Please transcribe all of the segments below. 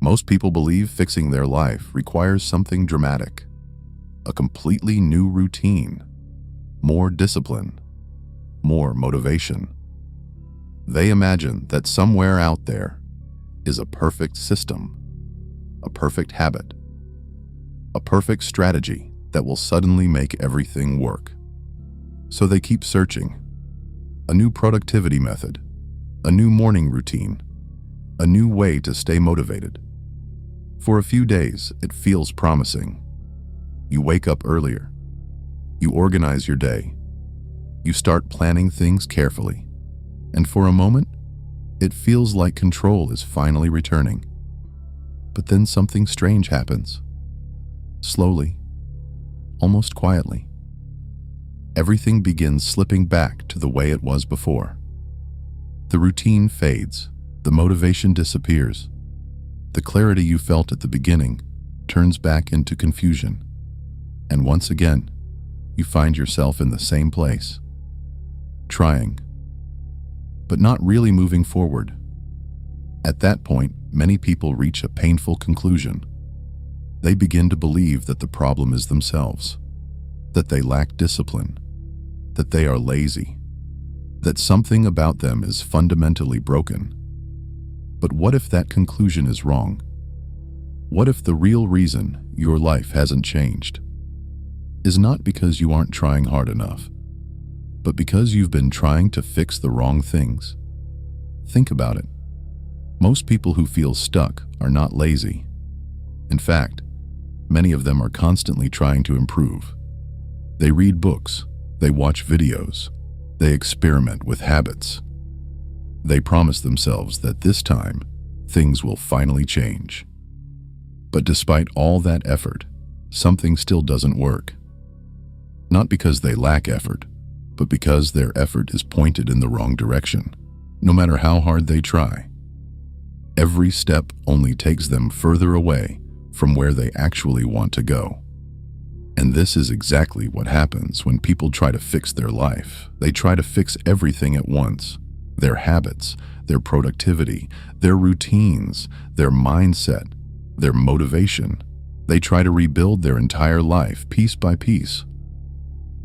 Most people believe fixing their life requires something dramatic, a completely new routine, more discipline, more motivation. They imagine that somewhere out there is a perfect system, a perfect habit, a perfect strategy that will suddenly make everything work. So they keep searching. A new productivity method, a new morning routine, a new way to stay motivated. For a few days, it feels promising. You wake up earlier. You organize your day. You start planning things carefully. And for a moment, it feels like control is finally returning. But then something strange happens. Slowly, almost quietly. Everything begins slipping back to the way it was before. The routine fades. The motivation disappears. The clarity you felt at the beginning turns back into confusion. And once again, you find yourself in the same place, trying, but not really moving forward. At that point, many people reach a painful conclusion. They begin to believe that the problem is themselves, that they lack discipline, that they are lazy, that something about them is fundamentally broken. But what if that conclusion is wrong? What if the real reason your life hasn't changed is not because you aren't trying hard enough, but because you've been trying to fix the wrong things? Think about it. Most people who feel stuck are not lazy. In fact, many of them are constantly trying to improve. They read books, they watch videos, they experiment with habits. They promise themselves that this time, things will finally change. But despite all that effort, something still doesn't work. Not because they lack effort, but because their effort is pointed in the wrong direction. No matter how hard they try, every step only takes them further away from where they actually want to go. And this is exactly what happens when people try to fix their life. They try to fix everything at once. Their habits, their productivity, their routines, their mindset, their motivation. They try to rebuild their entire life piece by piece.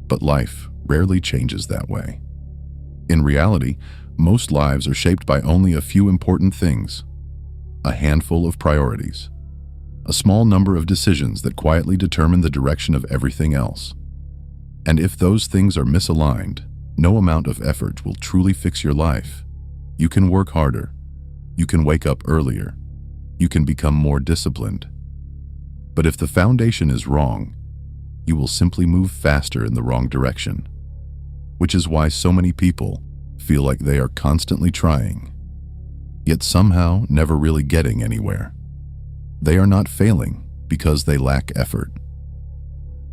But life rarely changes that way. In reality, most lives are shaped by only a few important things, a handful of priorities, a small number of decisions that quietly determine the direction of everything else. And if those things are misaligned, no amount of effort will truly fix your life. You can work harder. You can wake up earlier. You can become more disciplined. But if the foundation is wrong, you will simply move faster in the wrong direction. Which is why so many people feel like they are constantly trying, yet somehow never really getting anywhere. They are not failing because they lack effort.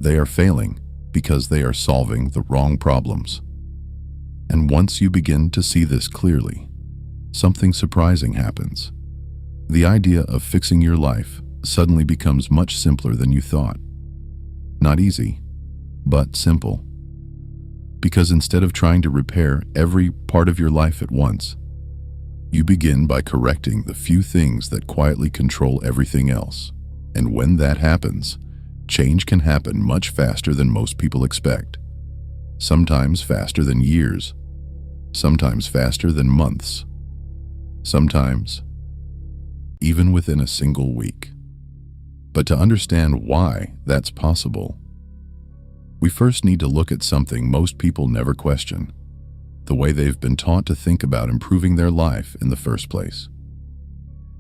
They are failing because they are solving the wrong problems. And once you begin to see this clearly, something surprising happens. The idea of fixing your life suddenly becomes much simpler than you thought. Not easy, but simple. Because instead of trying to repair every part of your life at once, you begin by correcting the few things that quietly control everything else. And when that happens, change can happen much faster than most people expect. Sometimes faster than years, sometimes faster than months, sometimes even within a single week. But to understand why that's possible, we first need to look at something most people never question: the way they've been taught to think about improving their life in the first place.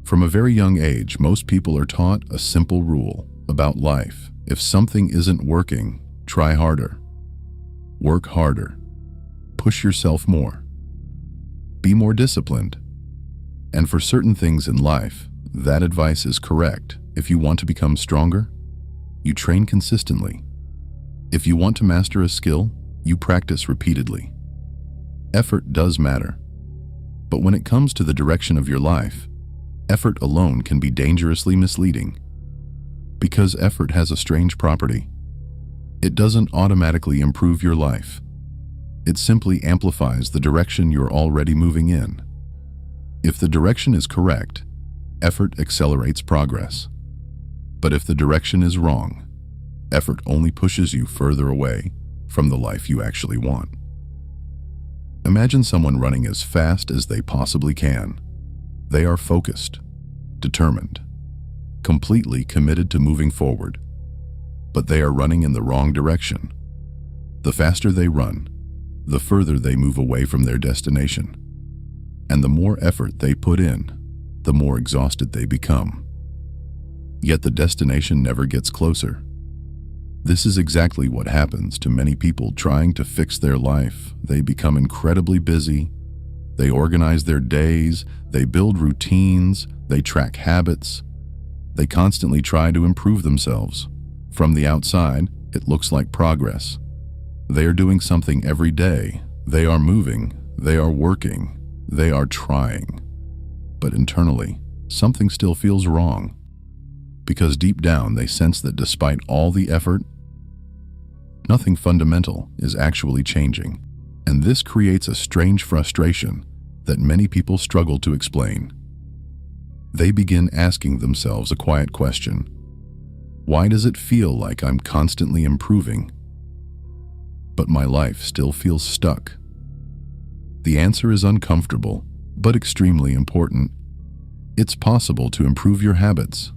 From a very young age, most people are taught a simple rule about life. If something isn't working, try harder. Work harder. Push yourself more. Be more disciplined. And for certain things in life, that advice is correct. If you want to become stronger, you train consistently. If you want to master a skill, you practice repeatedly. Effort does matter. But when it comes to the direction of your life, effort alone can be dangerously misleading. Because effort has a strange property. It doesn't automatically improve your life. It simply amplifies the direction you're already moving in. If the direction is correct, Effort accelerates progress. But if the direction is wrong, effort only pushes you further away from the life you actually want. Imagine someone running as fast as they possibly can. They are focused, determined, completely committed to moving forward, but they are running in the wrong direction. The faster they run, the further they move away from their destination. And the more effort they put in, the more exhausted they become. Yet the destination never gets closer. This is exactly what happens to many people trying to fix their life. They become incredibly busy. They organize their days. They build routines. They track habits. They constantly try to improve themselves. From the outside, it looks like progress. They are doing something every day. They are moving. They are working. They are trying. But internally, something still feels wrong. Because deep down they sense that despite all the effort, nothing fundamental is actually changing. And this creates a strange frustration that many people struggle to explain. They begin asking themselves a quiet question. Why does it feel like I'm constantly improving, but my life still feels stuck? The answer is uncomfortable, but extremely important. It's possible to improve your habits,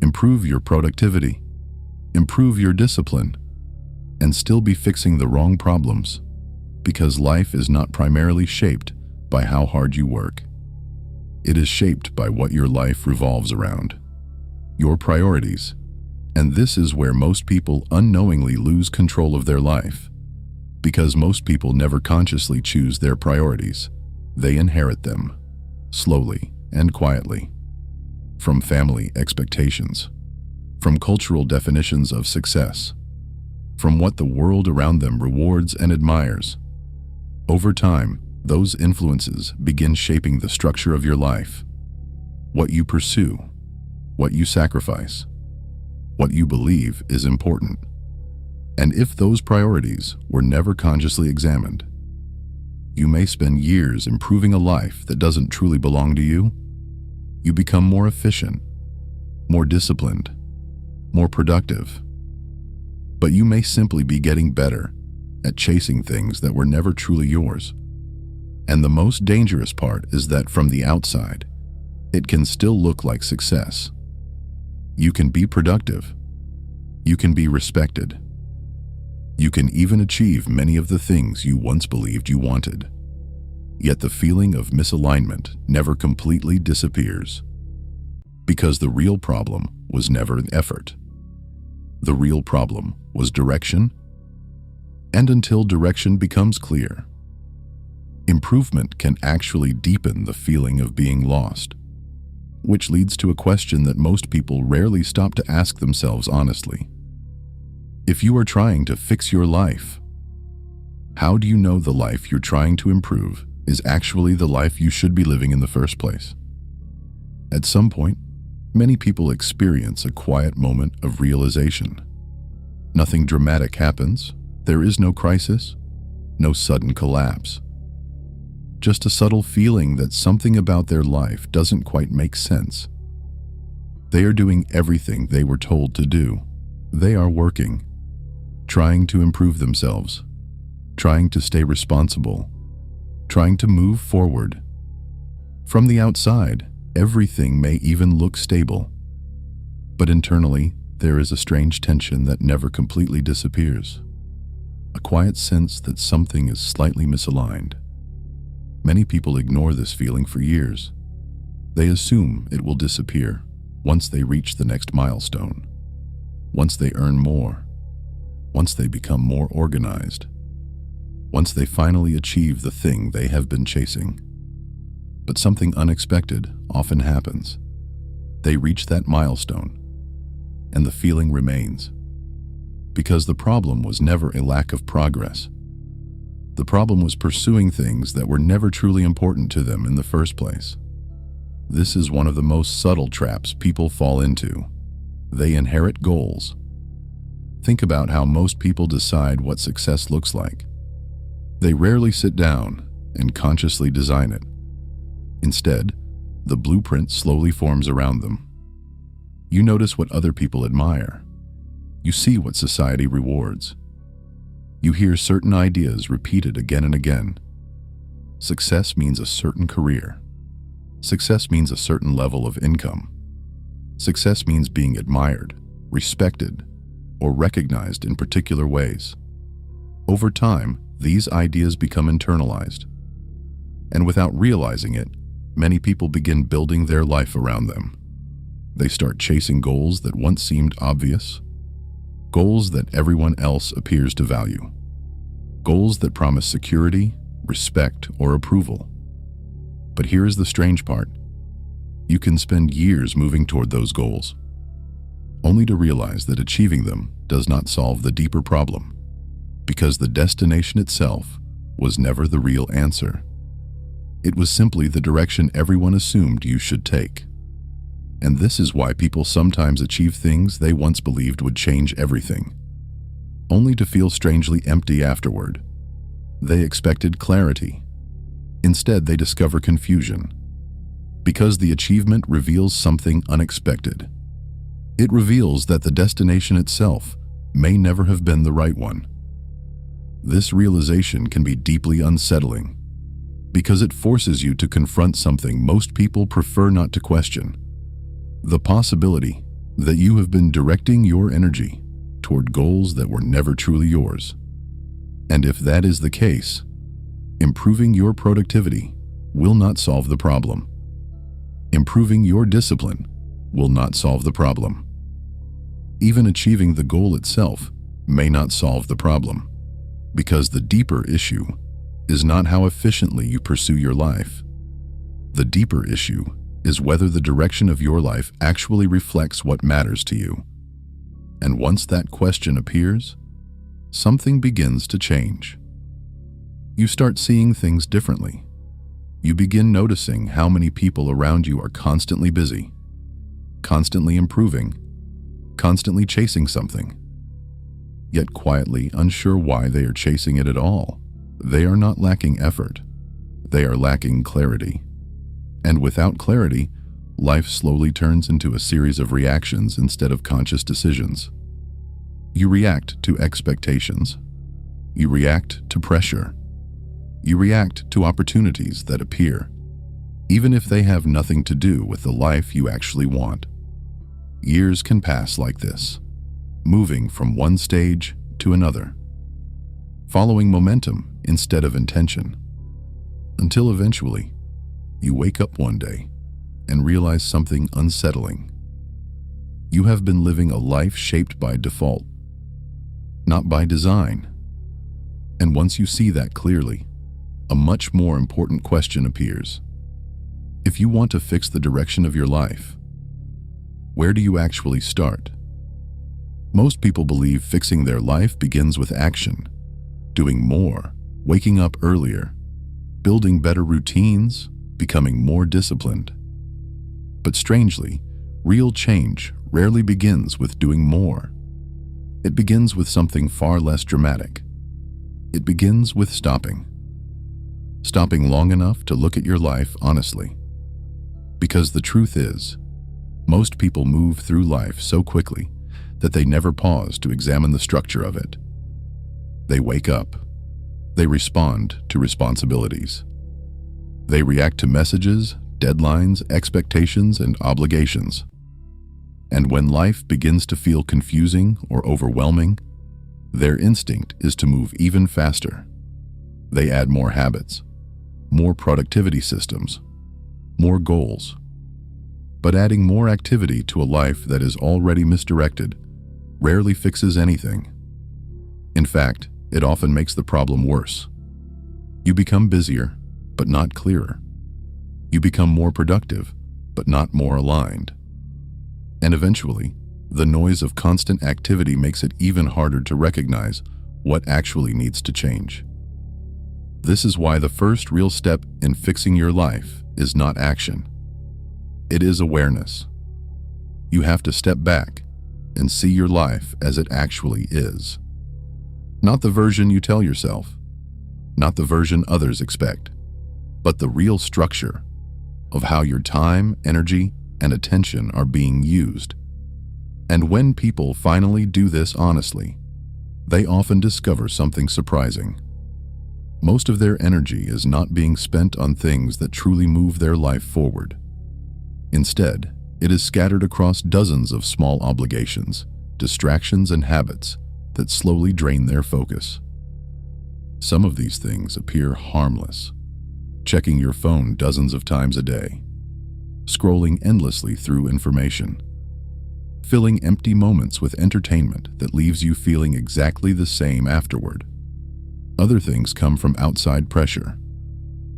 improve your productivity, improve your discipline, and still be fixing the wrong problems, because life is not primarily shaped by how hard you work. It is shaped by what your life revolves around, your priorities, and this is where most people unknowingly lose control of their life. Because most people never consciously choose their priorities, they inherit them, slowly and quietly, from family expectations, from cultural definitions of success, from what the world around them rewards and admires. Over time, those influences begin shaping the structure of your life, what you pursue, what you sacrifice, what you believe is important. And if those priorities were never consciously examined, you may spend years improving a life that doesn't truly belong to you. You become more efficient, more disciplined, more productive. But you may simply be getting better at chasing things that were never truly yours. And the most dangerous part is that from the outside, it can still look like success. You can be productive. You can be respected. You can even achieve many of the things you once believed you wanted. Yet the feeling of misalignment never completely disappears. Because the real problem was never an effort. The real problem was direction. And until direction becomes clear, improvement can actually deepen the feeling of being lost, which leads to a question that most people rarely stop to ask themselves honestly. If you are trying to fix your life, how do you know the life you're trying to improve is actually the life you should be living in the first place? At some point, many people experience a quiet moment of realization. Nothing dramatic happens. There is no crisis, no sudden collapse. Just a subtle feeling that something about their life doesn't quite make sense. They are doing everything they were told to do. They are working, trying to improve themselves, trying to stay responsible, trying to move forward. From the outside, everything may even look stable. But internally, there is a strange tension that never completely disappears. A quiet sense that something is slightly misaligned. Many people ignore this feeling for years. They assume it will disappear once they reach the next milestone, once they earn more, once they become more organized, once they finally achieve the thing they have been chasing. But something unexpected often happens. They reach that milestone, and the feeling remains. Because the problem was never a lack of progress. The problem was pursuing things that were never truly important to them in the first place. This is one of the most subtle traps people fall into. They inherit goals. Think about how most people decide what success looks like. They rarely sit down and consciously design it. Instead, The blueprint slowly forms around them. You notice what other people admire. You see what society rewards. You hear certain ideas repeated again and again. Success means a certain career. Success means a certain level of income. Success means being admired, respected, or recognized in particular ways. Over time, these ideas become internalized. And without realizing it, many people begin building their life around them. They start chasing goals that once seemed obvious, goals that everyone else appears to value, goals that promise security, respect, or approval. But here is the strange part. You can spend years moving toward those goals, only to realize that achieving them does not solve the deeper problem, because the destination itself was never the real answer. It was simply the direction everyone assumed you should take. And this is why people sometimes achieve things they once believed would change everything, only to feel strangely empty afterward. They expected clarity. Instead, they discover confusion, because the achievement reveals something unexpected. It reveals that the destination itself may never have been the right one. This realization can be deeply unsettling, because it forces you to confront something most people prefer not to question: the possibility that you have been directing your energy toward goals that were never truly yours. And if that is the case, improving your productivity will not solve the problem. Improving your discipline will not solve the problem. Even achieving the goal itself may not solve the problem, because the deeper issue is not how efficiently you pursue your life. The deeper issue is whether the direction of your life actually reflects what matters to you. And once that question appears, something begins to change. You start seeing things differently. You begin noticing how many people around you are constantly busy, constantly improving, constantly chasing something, yet quietly unsure why they are chasing it at all. They are not lacking effort. They are lacking clarity. And without clarity, life slowly turns into a series of reactions instead of conscious decisions. You react to expectations. You react to pressure. You react to opportunities that appear, even if they have nothing to do with the life you actually want. Years can pass like this, moving from one stage to another, following momentum instead of intention, until eventually you wake up one day and realize something unsettling. You have been living a life shaped by default, not by design. And once you see that clearly, a much more important question appears. If you want to fix the direction of your life, where do you actually start? Most people believe fixing their life begins with action, doing more, waking up earlier, building better routines, becoming more disciplined. But strangely, real change rarely begins with doing more. It begins with something far less dramatic. It begins with stopping. Stopping long enough to look at your life honestly. Because the truth is, most people move through life so quickly that they never pause to examine the structure of it. They wake up. They respond to responsibilities. They react to messages, deadlines, expectations, and obligations. And when life begins to feel confusing or overwhelming, their instinct is to move even faster. They add more habits, more productivity systems, more goals. But adding more activity to a life that is already misdirected rarely fixes anything. In fact, it often makes the problem worse. You become busier, but not clearer. You become more productive, but not more aligned. And eventually, the noise of constant activity makes it even harder to recognize what actually needs to change. This is why the first real step in fixing your life is not action. It is awareness. You have to step back and see your life as it actually is. Not the version you tell yourself, not the version others expect, but the real structure, of how your time, energy, and attention are being used. And when people finally do this honestly, they often discover something surprising. Most of their energy is not being spent on things that truly move their life forward. Instead, it is scattered across dozens of small obligations, distractions, and habits that slowly drain their focus. Some of these things appear harmless: checking your phone dozens of times a day, scrolling endlessly through information, filling empty moments with entertainment that leaves you feeling exactly the same afterward. Other things come from outside pressure,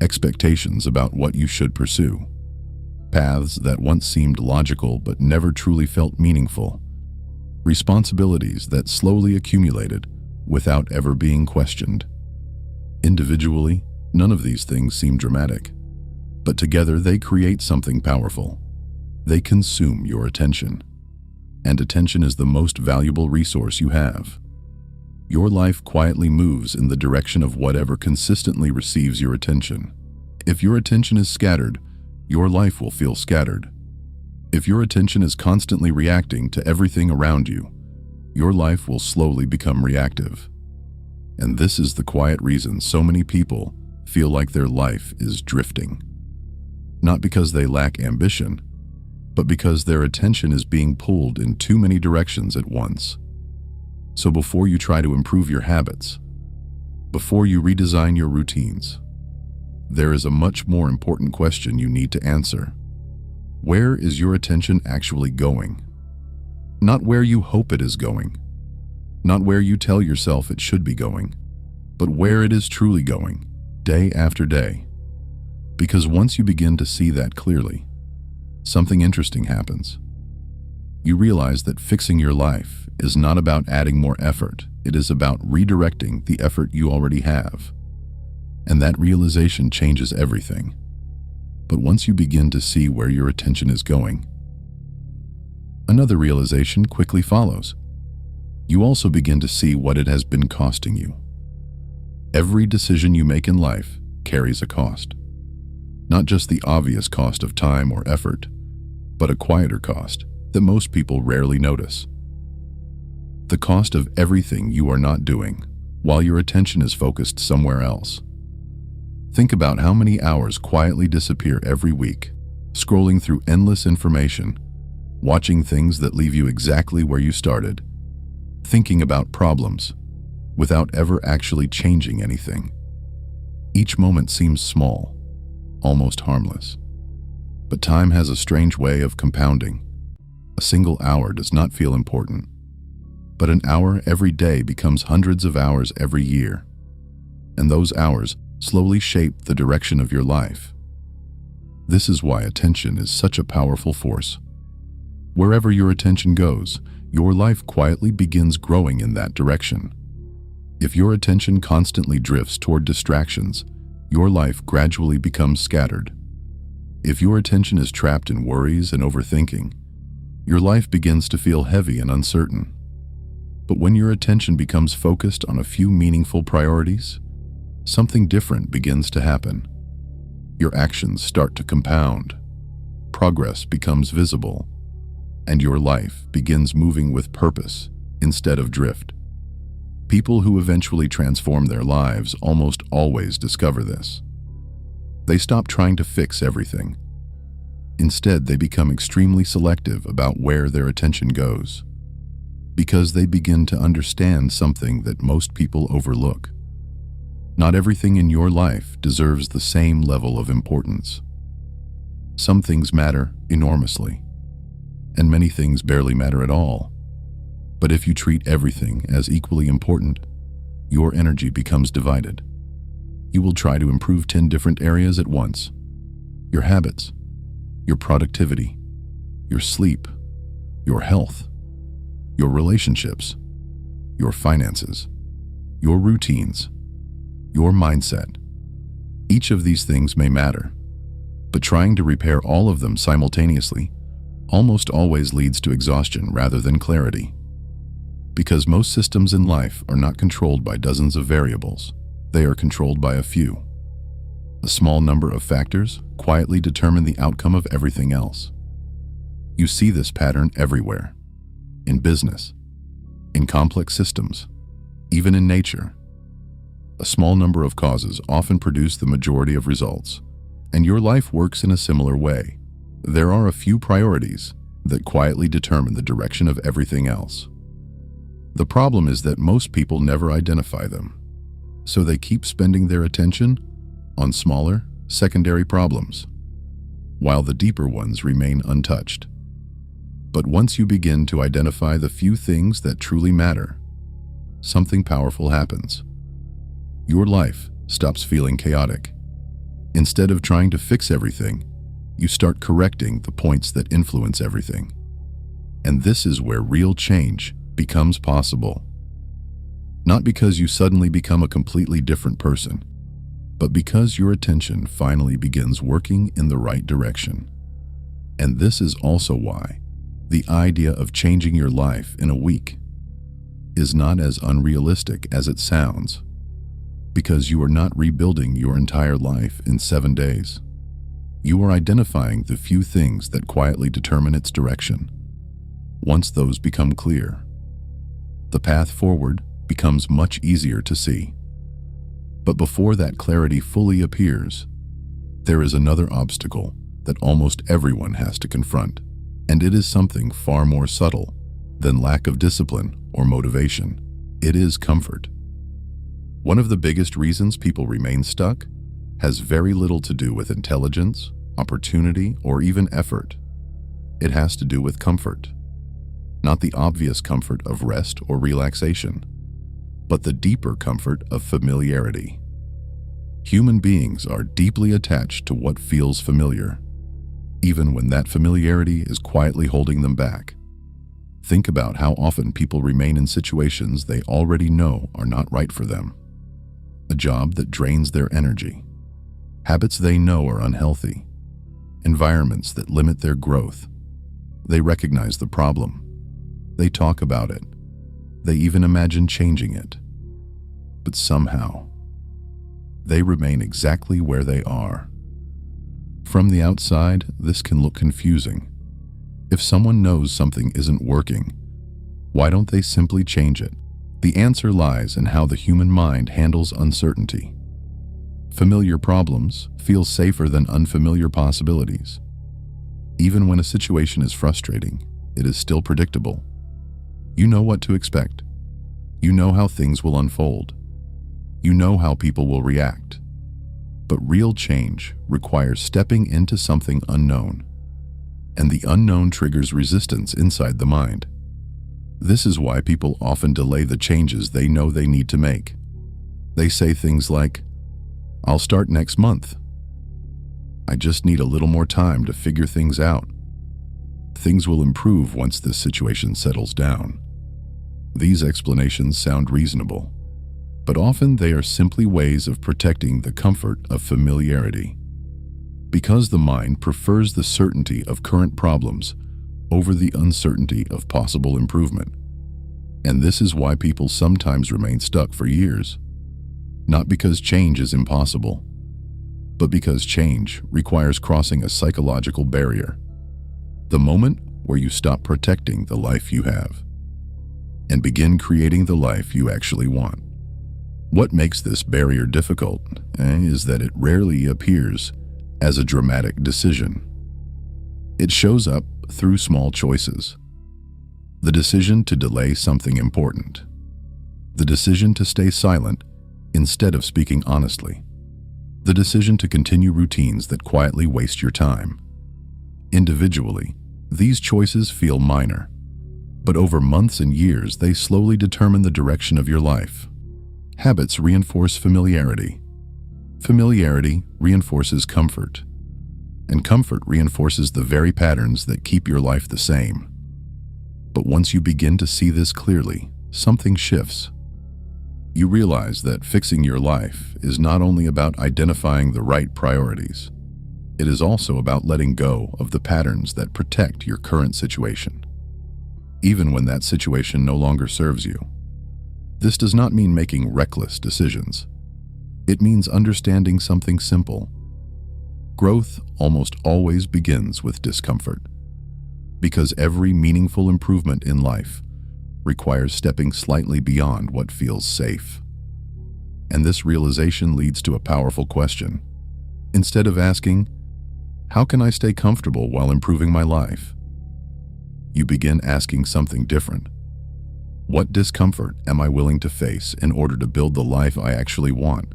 expectations about what you should pursue, paths that once seemed logical but never truly felt meaningful, responsibilities that slowly accumulated without ever being questioned. Individually, none of these things seem dramatic, but together they create something powerful. They consume your attention, and attention is the most valuable resource you have. Your life quietly moves in the direction of whatever consistently receives your attention. If your attention is scattered, your life will feel scattered. If your attention is constantly reacting to everything around you, your life will slowly become reactive. And this is the quiet reason so many people feel like their life is drifting. Not because they lack ambition, but because their attention is being pulled in too many directions at once. So before you try to improve your habits, before you redesign your routines, there is a much more important question you need to answer. Where is your attention actually going? Not where you hope it is going, not where you tell yourself it should be going, but where it is truly going, day after day. Because once you begin to see that clearly, something interesting happens. You realize that fixing your life is not about adding more effort, it is about redirecting the effort you already have. And that realization changes everything. But once you begin to see where your attention is going, another realization quickly follows. You also begin to see what it has been costing you. Every decision you make in life carries a cost. Not just the obvious cost of time or effort, but a quieter cost that most people rarely notice. The cost of everything you are not doing while your attention is focused somewhere else. Think about how many hours quietly disappear every week, scrolling through endless information, watching things that leave you exactly where you started, thinking about problems without ever actually changing anything. Each moment seems small, almost harmless. But time has a strange way of compounding. A single hour does not feel important, but an hour every day becomes hundreds of hours every year. And those hours slowly shape the direction of your life. This is why attention is such a powerful force. Wherever your attention goes, your life quietly begins growing in that direction. If your attention constantly drifts toward distractions, your life gradually becomes scattered. If your attention is trapped in worries and overthinking, your life begins to feel heavy and uncertain. But when your attention becomes focused on a few meaningful priorities, something different begins to happen. Your actions start to compound, progress becomes visible, and your life begins moving with purpose instead of drift. People who eventually transform their lives almost always discover this. They stop trying to fix everything. Instead, they become extremely selective about where their attention goes, because they begin to understand something that most people overlook. Not everything in your life deserves the same level of importance. Some things matter enormously, and many things barely matter at all. But if you treat everything as equally important, your energy becomes divided. You will try to improve 10 different areas at once: your habits, your productivity, your sleep, your health, your relationships, your finances, your routines, your mindset. Each of these things may matter, but trying to repair all of them simultaneously almost always leads to exhaustion rather than clarity. Because most systems in life are not controlled by dozens of variables, they are controlled by a few. A small number of factors quietly determine the outcome of everything else. You see this pattern everywhere. In business, in complex systems, even in nature. A small number of causes often produce the majority of results, and your life works in a similar way. There are a few priorities that quietly determine the direction of everything else. The problem is that most people never identify them, so they keep spending their attention on smaller, secondary problems, while the deeper ones remain untouched. But once you begin to identify the few things that truly matter, something powerful happens. Your life stops feeling chaotic. Instead of trying to fix everything, you start correcting the points that influence everything. And this is where real change becomes possible. Not because you suddenly become a completely different person, but because your attention finally begins working in the right direction. And this is also why the idea of changing your life in a week is not as unrealistic as it sounds, because you are not rebuilding your entire life in 7 days. You are identifying the few things that quietly determine its direction. Once those become clear, the path forward becomes much easier to see. But before that clarity fully appears, there is another obstacle that almost everyone has to confront, and it is something far more subtle than lack of discipline or motivation. It is comfort. One of the biggest reasons people remain stuck has very little to do with intelligence, opportunity, or even effort. It has to do with comfort. Not the obvious comfort of rest or relaxation, but the deeper comfort of familiarity. Human beings are deeply attached to what feels familiar, even when that familiarity is quietly holding them back. Think about how often people remain in situations they already know are not right for them. A job that drains their energy, habits they know are unhealthy, environments that limit their growth. They recognize the problem. They talk about it. They even imagine changing it. But somehow, they remain exactly where they are. From the outside, this can look confusing. If someone knows something isn't working, why don't they simply change it? The answer lies in how the human mind handles uncertainty. Familiar problems feel safer than unfamiliar possibilities. Even when a situation is frustrating, it is still predictable. You know what to expect. You know how things will unfold. You know how people will react. But real change requires stepping into something unknown. And the unknown triggers resistance inside the mind. This is why people often delay the changes they know they need to make. They say things like, "I'll start next month. I just need a little more time to figure things out. Things will improve once this situation settles down." These explanations sound reasonable, but often they are simply ways of protecting the comfort of familiarity. Because the mind prefers the certainty of current problems over the uncertainty of possible improvement. And this is why people sometimes remain stuck for years. Not because change is impossible, but because change requires crossing a psychological barrier. The moment where you stop protecting the life you have and begin creating the life you actually want. What makes this barrier difficult is that it rarely appears as a dramatic decision. It shows up through small choices. The decision to delay something important. The decision to stay silent instead of speaking honestly. The decision to continue routines that quietly waste your time. Individually, these choices feel minor, but over months and years they slowly determine the direction of your life. Habits reinforce familiarity. Familiarity reinforces comfort. And comfort reinforces the very patterns that keep your life the same. But once you begin to see this clearly, something shifts. You realize that fixing your life is not only about identifying the right priorities, it is also about letting go of the patterns that protect your current situation, even when that situation no longer serves you. This does not mean making reckless decisions. It means understanding something simple. Growth almost always begins with discomfort, because every meaningful improvement in life requires stepping slightly beyond what feels safe. And this realization leads to a powerful question. Instead of asking, "How can I stay comfortable while improving my life?" you begin asking something different. What discomfort am I willing to face in order to build the life I actually want?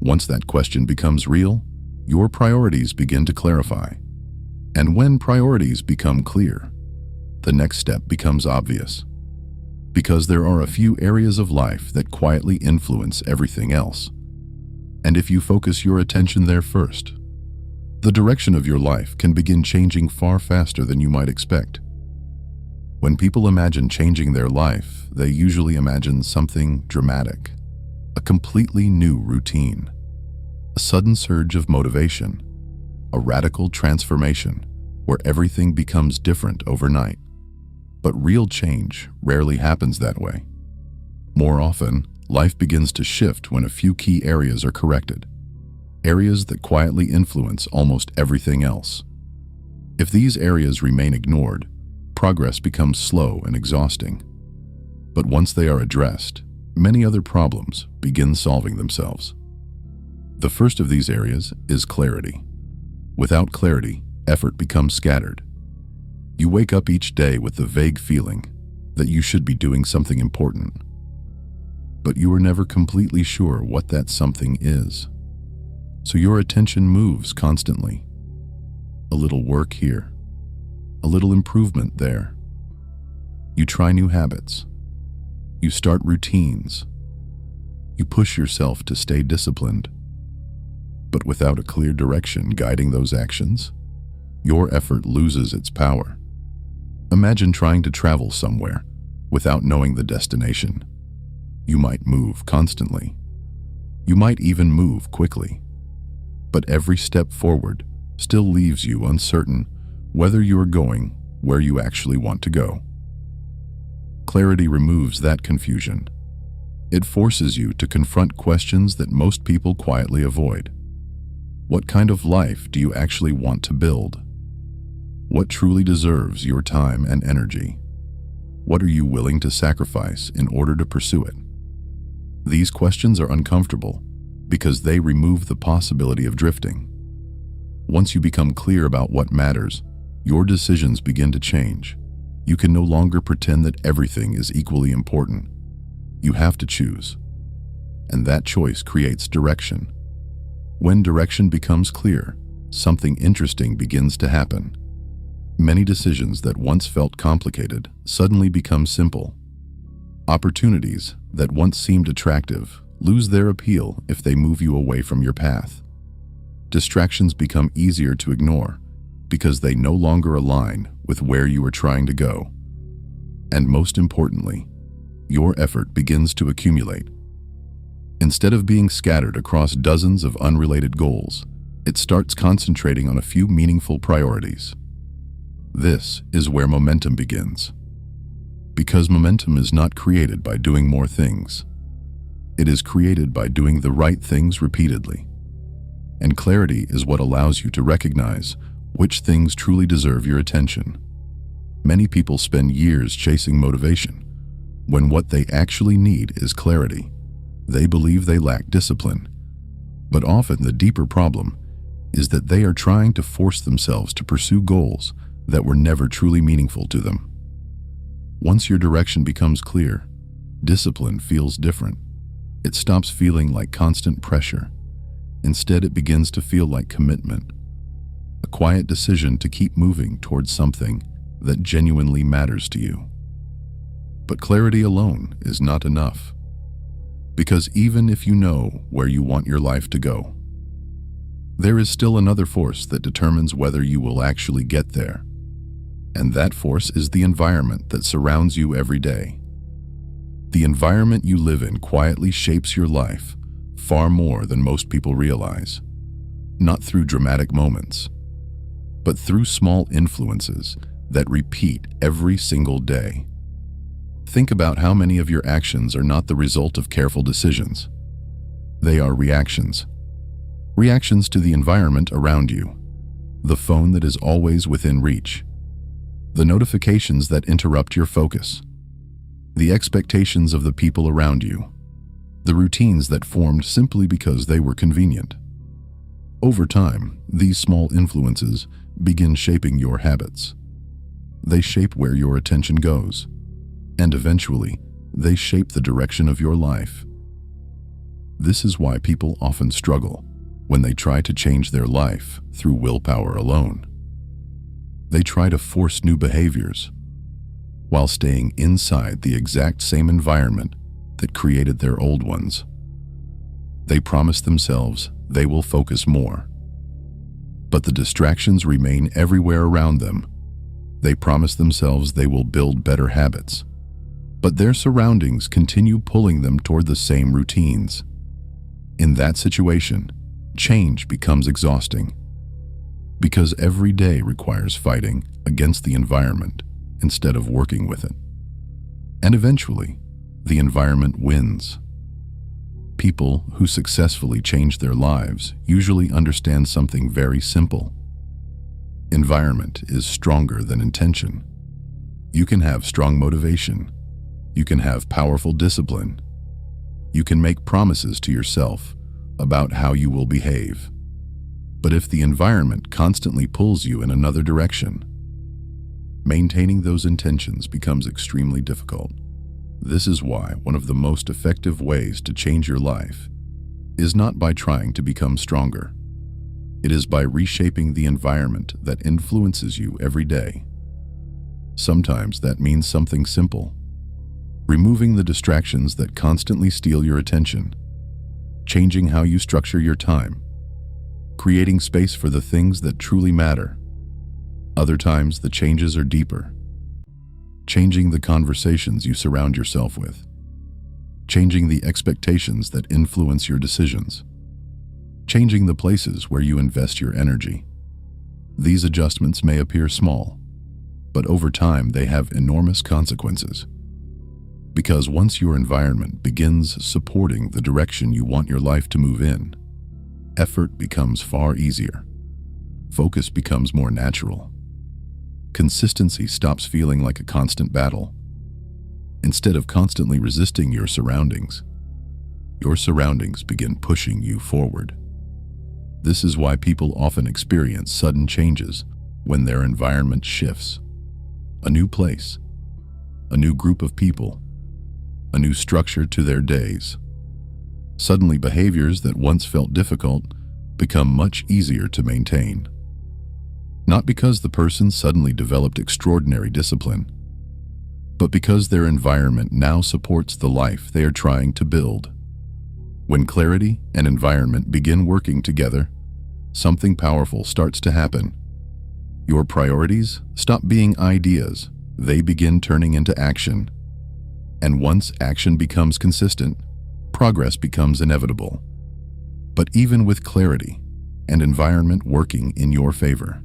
Once that question becomes real, your priorities begin to clarify. And when priorities become clear, the next step becomes obvious. Because there are a few areas of life that quietly influence everything else. And if you focus your attention there first, the direction of your life can begin changing far faster than you might expect. When people imagine changing their life, they usually imagine something dramatic, a completely new routine, a sudden surge of motivation, a radical transformation where everything becomes different overnight. But real change rarely happens that way. More often, life begins to shift when a few key areas are corrected, areas that quietly influence almost everything else. If these areas remain ignored, progress becomes slow and exhausting. But once they are addressed, many other problems begin solving themselves. The first of these areas is clarity. Without clarity, effort becomes scattered. You wake up each day with the vague feeling that you should be doing something important, but you are never completely sure what that something is. So your attention moves constantly. A little work here, a little improvement there. You try new habits. You start routines. You push yourself to stay disciplined. But without a clear direction guiding those actions, your effort loses its power. Imagine trying to travel somewhere without knowing the destination. You might move constantly. You might even move quickly. But every step forward still leaves you uncertain whether you are going where you actually want to go. Clarity removes that confusion. It forces you to confront questions that most people quietly avoid. What kind of life do you actually want to build? What truly deserves your time and energy? What are you willing to sacrifice in order to pursue it? These questions are uncomfortable because they remove the possibility of drifting. Once you become clear about what matters, your decisions begin to change. You can no longer pretend that everything is equally important. You have to choose. And that choice creates direction. When direction becomes clear, something interesting begins to happen. Many decisions that once felt complicated suddenly become simple. Opportunities that once seemed attractive lose their appeal if they move you away from your path. Distractions become easier to ignore because they no longer align with where you are trying to go. And most importantly, your effort begins to accumulate. Instead of being scattered across dozens of unrelated goals, it starts concentrating on a few meaningful priorities. This is where momentum begins. Because momentum is not created by doing more things. It is created by doing the right things repeatedly. And clarity is what allows you to recognize which things truly deserve your attention. Many people spend years chasing motivation, when what they actually need is clarity. They believe they lack discipline. But often the deeper problem is that they are trying to force themselves to pursue goals that were never truly meaningful to them. Once your direction becomes clear, discipline feels different. It stops feeling like constant pressure. Instead, it begins to feel like commitment, a quiet decision to keep moving towards something that genuinely matters to you. But clarity alone is not enough, because even if you know where you want your life to go, there is still another force that determines whether you will actually get there. And that force is the environment that surrounds you every day. The environment you live in quietly shapes your life far more than most people realize. Not through dramatic moments, but through small influences that repeat every single day. Think about how many of your actions are not the result of careful decisions. They are reactions. Reactions to the environment around you. The phone that is always within reach. The notifications that interrupt your focus. The expectations of the people around you. The routines that formed simply because they were convenient. Over time, these small influences begin shaping your habits. They shape where your attention goes, and eventually, they shape the direction of your life. This is why people often struggle when they try to change their life through willpower alone. They try to force new behaviors while staying inside the exact same environment that created their old ones. They promise themselves they will focus more, but the distractions remain everywhere around them. They promise themselves they will build better habits, but their surroundings continue pulling them toward the same routines. In that situation, change becomes exhausting, because every day requires fighting against the environment instead of working with it. And eventually, the environment wins. People who successfully change their lives usually understand something very simple. Environment is stronger than intention. You can have strong motivation. You can have powerful discipline. You can make promises to yourself about how you will behave. But if the environment constantly pulls you in another direction, maintaining those intentions becomes extremely difficult. This is why one of the most effective ways to change your life is not by trying to become stronger. It is by reshaping the environment that influences you every day. Sometimes that means something simple. Removing the distractions that constantly steal your attention. Changing how you structure your time. Creating space for the things that truly matter. Other times, the changes are deeper. Changing the conversations you surround yourself with. Changing the expectations that influence your decisions. Changing the places where you invest your energy. These adjustments may appear small, but over time they have enormous consequences. Because once your environment begins supporting the direction you want your life to move in, effort becomes far easier. Focus becomes more natural. Consistency stops feeling like a constant battle. Instead of constantly resisting your surroundings begin pushing you forward. This is why people often experience sudden changes when their environment shifts. A new place, a new group of people, a new structure to their days. Suddenly, behaviors that once felt difficult become much easier to maintain. Not because the person suddenly developed extraordinary discipline, but because their environment now supports the life they are trying to build. When clarity and environment begin working together, something powerful starts to happen. Your priorities stop being ideas, they begin turning into action. And once action becomes consistent, progress becomes inevitable. But even with clarity and environment working in your favor,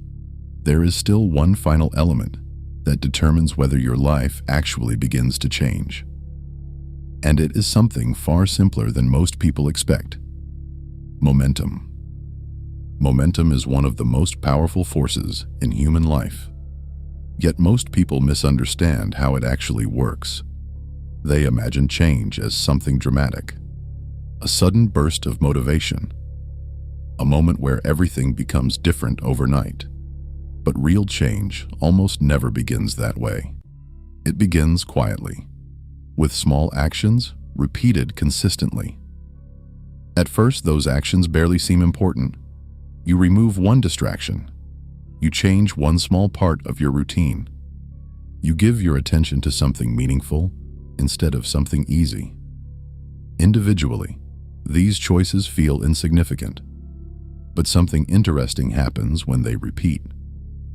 there is still one final element that determines whether your life actually begins to change. And it is something far simpler than most people expect. Momentum. Momentum is one of the most powerful forces in human life. Yet most people misunderstand how it actually works. They imagine change as something dramatic, a sudden burst of motivation, a moment where everything becomes different overnight. But real change almost never begins that way. It begins quietly, with small actions repeated consistently. At first, those actions barely seem important. You remove one distraction. You change one small part of your routine. You give your attention to something meaningful instead of something easy. Individually, these choices feel insignificant, but something interesting happens when they repeat.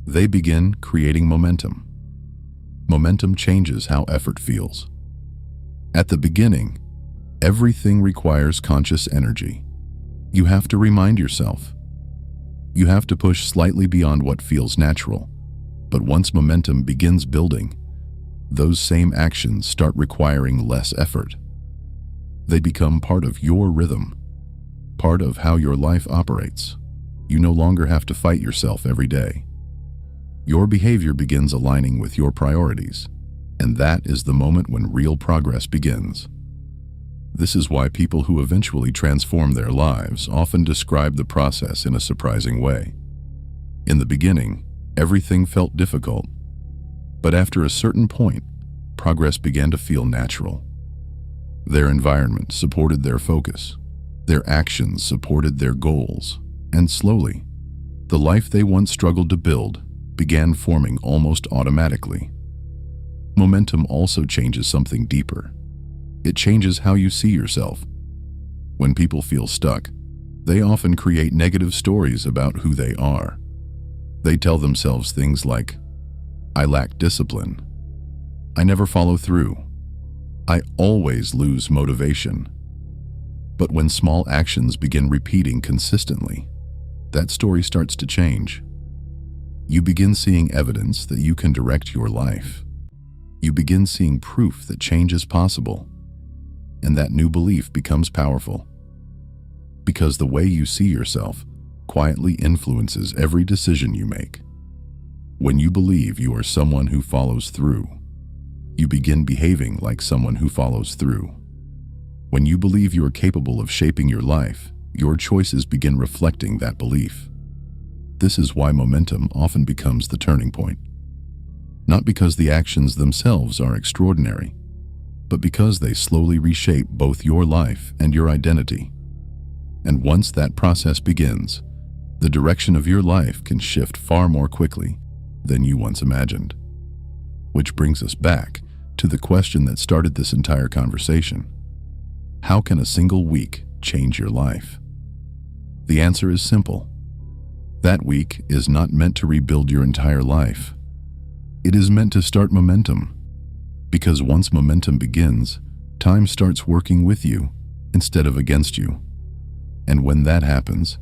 They begin creating momentum. Momentum changes how effort feels. At the beginning, everything requires conscious energy. You have to remind yourself. You have to push slightly beyond what feels natural. But once momentum begins building, those same actions start requiring less effort. They become part of your rhythm, part of how your life operates. You no longer have to fight yourself every day. Your behavior begins aligning with your priorities, and that is the moment when real progress begins. This is why people who eventually transform their lives often describe the process in a surprising way. In the beginning, everything felt difficult, but after a certain point, progress began to feel natural. Their environment supported their focus, their actions supported their goals, and slowly, the life they once struggled to build began forming almost automatically. Momentum also changes something deeper. It changes how you see yourself. When people feel stuck, they often create negative stories about who they are. They tell themselves things like, "I lack discipline. I never follow through. I always lose motivation." But when small actions begin repeating consistently, that story starts to change. You begin seeing evidence that you can direct your life. You begin seeing proof that change is possible, and that new belief becomes powerful. Because the way you see yourself quietly influences every decision you make. When you believe you are someone who follows through, you begin behaving like someone who follows through. When you believe you are capable of shaping your life, your choices begin reflecting that belief. This is why momentum often becomes the turning point. Not because the actions themselves are extraordinary, but because they slowly reshape both your life and your identity. And once that process begins, the direction of your life can shift far more quickly than you once imagined. Which brings us back to the question that started this entire conversation. How can a single week change your life? The answer is simple. That week is not meant to rebuild your entire life. It is meant to start momentum. Because once momentum begins, time starts working with you instead of against you. And when that happens,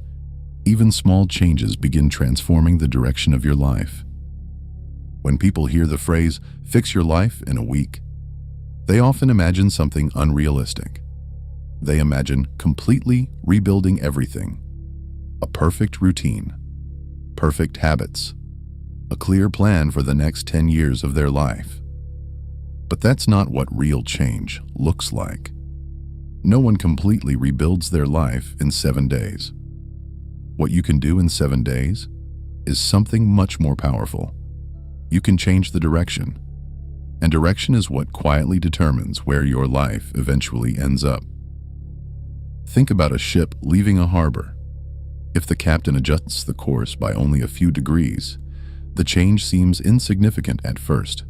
even small changes begin transforming the direction of your life. When people hear the phrase, "fix your life in a week," they often imagine something unrealistic. They imagine completely rebuilding everything. A perfect routine, perfect habits, a clear plan for the next 10 years of their life. But that's not what real change looks like. No one completely rebuilds their life in 7 days. What you can do in 7 days is something much more powerful. You can change the direction, and direction is what quietly determines where your life eventually ends up. Think about a ship leaving a harbor. If the captain adjusts the course by only a few degrees, the change seems insignificant at first.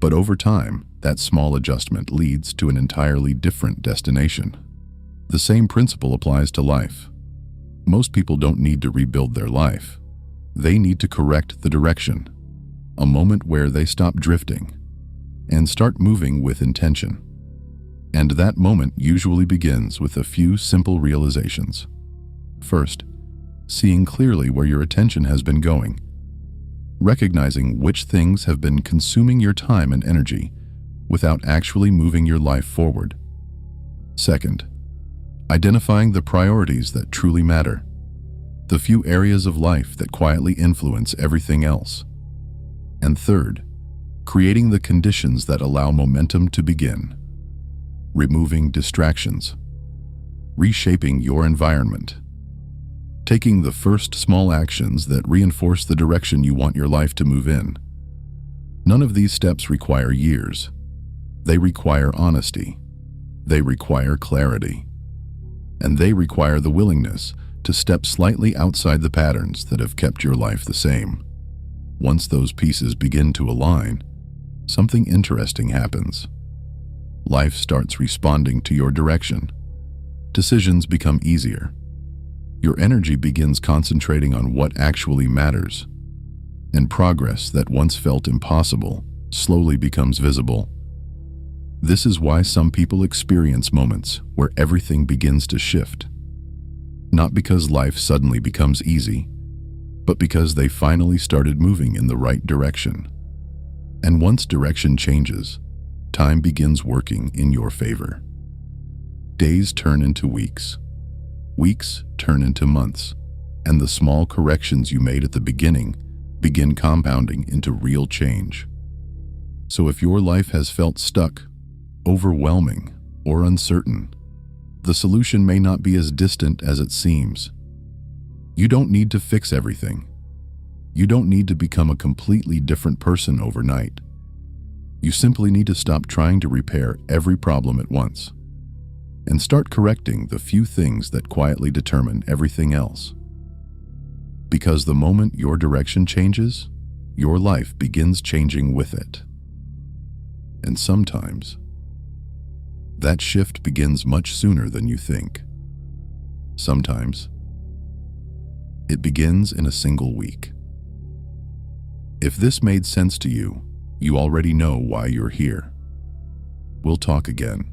But over time, that small adjustment leads to an entirely different destination. The same principle applies to life. Most people don't need to rebuild their life. They need to correct the direction, a moment where they stop drifting and start moving with intention. And that moment usually begins with a few simple realizations. First, seeing clearly where your attention has been going. Recognizing which things have been consuming your time and energy without actually moving your life forward. Second, identifying the priorities that truly matter. The few areas of life that quietly influence everything else. And third, creating the conditions that allow momentum to begin. Removing distractions. Reshaping your environment. Taking the first small actions that reinforce the direction you want your life to move in. None of these steps require years. They require honesty. They require clarity. And they require the willingness to step slightly outside the patterns that have kept your life the same. Once those pieces begin to align, something interesting happens. Life starts responding to your direction. Decisions become easier. Your energy begins concentrating on what actually matters. And progress that once felt impossible slowly becomes visible. This is why some people experience moments where everything begins to shift. Not because life suddenly becomes easy, but because they finally started moving in the right direction. And once direction changes, time begins working in your favor. Days turn into weeks. Weeks turn into months, and the small corrections you made at the beginning begin compounding into real change. So if your life has felt stuck, overwhelming, or uncertain, the solution may not be as distant as it seems. You don't need to fix everything. You don't need to become a completely different person overnight. You simply need to stop trying to repair every problem at once and start correcting the few things that quietly determine everything else. Because the moment your direction changes, your life begins changing with it. And sometimes, that shift begins much sooner than you think. Sometimes, it begins in a single week. If this made sense to you, you already know why you're here. We'll talk again.